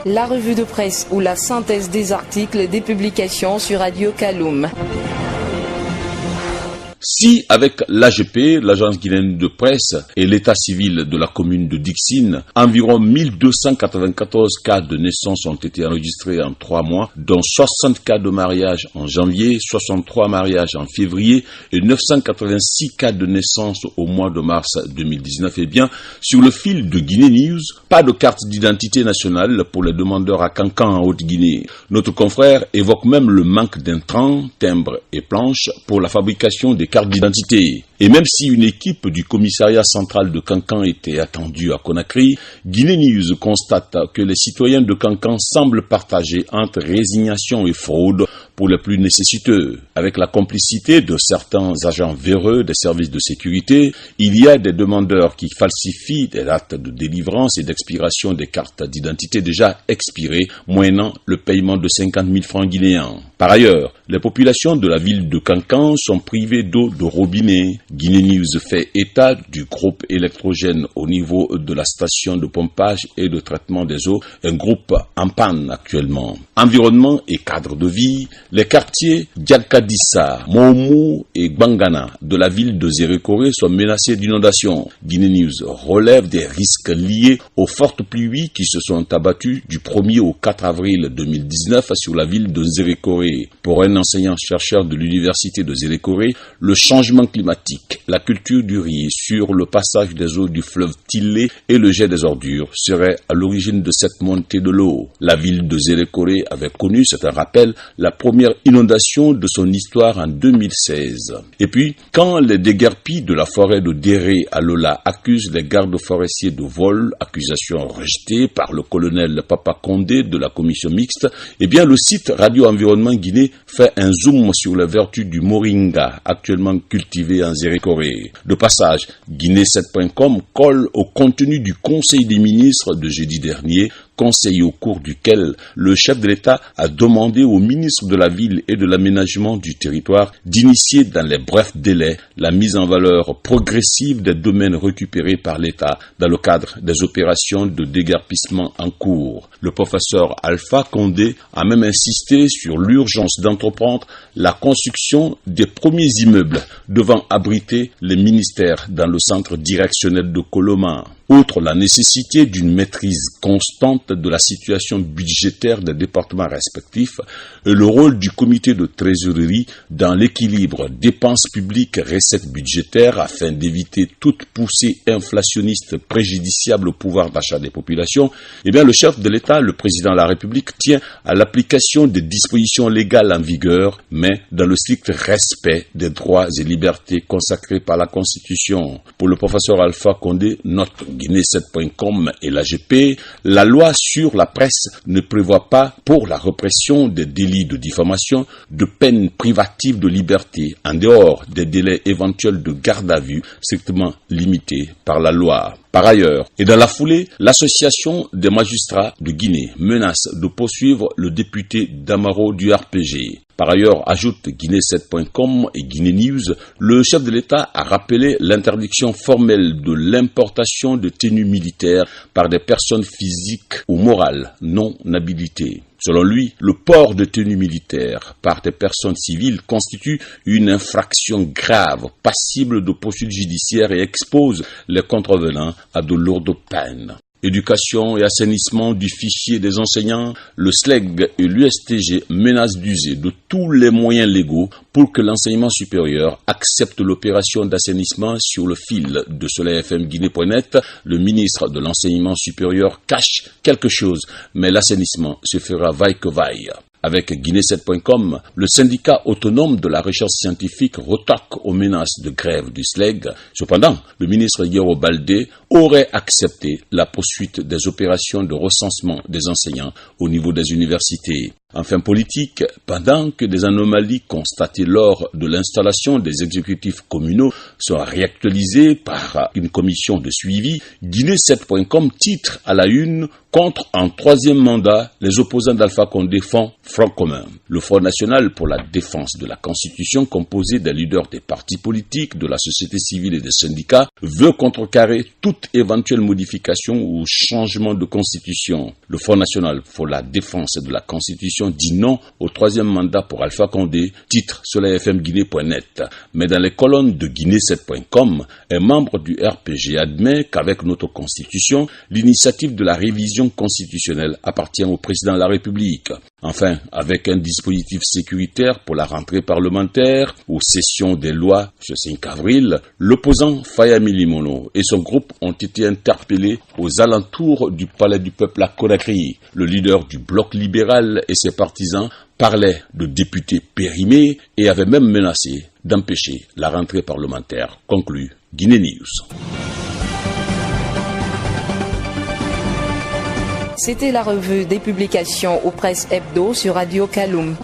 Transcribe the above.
La revue de presse ou la synthèse des articles des publications sur Radio Kaloum. Si, avec l'AGP, l'Agence guinéenne de presse, et l'état civil de la commune de Dixine, environ 1294 cas de naissance ont été enregistrés en 3 mois, dont 60 cas de mariage en janvier, 63 mariages en février et 986 cas de naissance au mois de mars 2019, eh bien, sur le fil de Guinée News, pas de carte d'identité nationale pour les demandeurs à Cancan en Haute-Guinée. Notre confrère évoque même le manque d'intrants, timbres et planches pour la fabrication des cartes d'identité. Et même si une équipe du commissariat central de Cancan était attendue à Conakry, Guinée News constate que les citoyens de Cancan semblent partager entre résignation et fraude pour les plus nécessiteux. Avec la complicité de certains agents véreux des services de sécurité, il y a des demandeurs qui falsifient des dates de délivrance et d'expiration des cartes d'identité déjà expirées, moyennant le paiement de 50 000 francs guinéens. Par ailleurs, les populations de la ville de Cancan sont privées d'eau de robinet. Guinée News fait état du groupe électrogène au niveau de la station de pompage et de traitement des eaux, un groupe en panne actuellement. Environnement et cadre de vie, les quartiers Diakadissa, Moumou et Bangana de la ville de Zérékoré sont menacés d'inondation. Guinée News relève des risques liés aux fortes pluies qui se sont abattues du 1er au 4 avril 2019 sur la ville de Zérékoré. Pour un enseignant-chercheur de l'université de Zérékoré, le changement climatique, la culture du riz sur le passage des eaux du fleuve Tillé et le jet des ordures seraient à l'origine de cette montée de l'eau. La ville de Zérékoré avait connu, c'est un rappel, la première inondation de son histoire en 2016. Et puis, quand les déguerpis de la forêt de Déré à Lola accusent les gardes forestiers de vol, accusation rejetée par le colonel Papa Condé de la commission mixte, eh bien le site Radio Environnement Guinée fait un zoom sur les vertus du moringa, actuellement cultivé en Zérékoré. De passage, Guinée7.com colle au contenu du Conseil des ministres de jeudi dernier, conseil au cours duquel le chef de l'État a demandé au ministre de la Ville et de l'Aménagement du Territoire d'initier dans les brefs délais la mise en valeur progressive des domaines récupérés par l'État dans le cadre des opérations de déguerpissement en cours. Le professeur Alpha Condé a même insisté sur l'urgence d'entreprendre la construction des premiers immeubles devant abriter les ministères dans le centre directionnel de Coloma. Outre la nécessité d'une maîtrise constante de la situation budgétaire des départements respectifs et le rôle du comité de trésorerie dans l'équilibre dépenses publiques recettes budgétaires afin d'éviter toute poussée inflationniste préjudiciable au pouvoir d'achat des populations, eh bien le chef de l'État, le président de la République, tient à l'application des dispositions légales en vigueur, mais dans le strict respect des droits et libertés consacrés par la Constitution. Pour le professeur Alpha Condé, note Guinée7.com et l'AGP, la loi sur la presse ne prévoit pas, pour la répression des délits de diffamation, de peine privative de liberté, en dehors des délais éventuels de garde à vue strictement limités par la loi. Par ailleurs, et dans la foulée, l'Association des magistrats de Guinée menace de poursuivre le député Damaro du RPG. Par ailleurs, ajoute Guinée7.com et Guinée News, le chef de l'État a rappelé l'interdiction formelle de l'importation de tenues militaires par des personnes physiques ou morales non habilitées. Selon lui, le port de tenues militaires par des personnes civiles constitue une infraction grave, passible de poursuites judiciaires et expose les contrevenants à de lourdes peines. Éducation et assainissement du fichier des enseignants, le SLEG et l'USTG menacent d'user de tous les moyens légaux pour que l'enseignement supérieur accepte l'opération d'assainissement sur le fil de soleilfmguinée.net. Le ministre de l'enseignement supérieur cache quelque chose, mais l'assainissement se fera vaille que vaille. Avec Guinée7.com, le syndicat autonome de la recherche scientifique retorque aux menaces de grève du SLEG. Cependant, le ministre Yero Baldé aurait accepté la poursuite des opérations de recensement des enseignants au niveau des universités. Enfin politique, pendant que des anomalies constatées lors de l'installation des exécutifs communaux sont réactualisées par une commission de suivi, Guinée7.com titre à la une « Contre un troisième mandat, les opposants d'Alpha Condé font front commun. Le Front national pour la défense de la Constitution, composé des leaders des partis politiques, de la société civile et des syndicats, veut contrecarrer toute éventuelle modification ou changement de Constitution. Le Front national pour la défense de la Constitution dit non au troisième mandat pour Alpha Condé, titre soleilfmguinée.net. Mais dans les colonnes de Guinée7.com, un membre du RPG admet qu'avec notre Constitution, l'initiative de la révision constitutionnelle appartient au président de la République. Enfin, avec un dispositif sécuritaire pour la rentrée parlementaire, aux sessions des lois ce 5 avril, l'opposant Fayami Limono et son groupe ont été interpellés aux alentours du Palais du Peuple à Conakry. Le leader du bloc libéral et ses partisans parlaient de députés périmés et avaient même menacé d'empêcher la rentrée parlementaire, conclut Guinée News. C'était la revue des publications aux presses hebdo sur Radio Kaloum.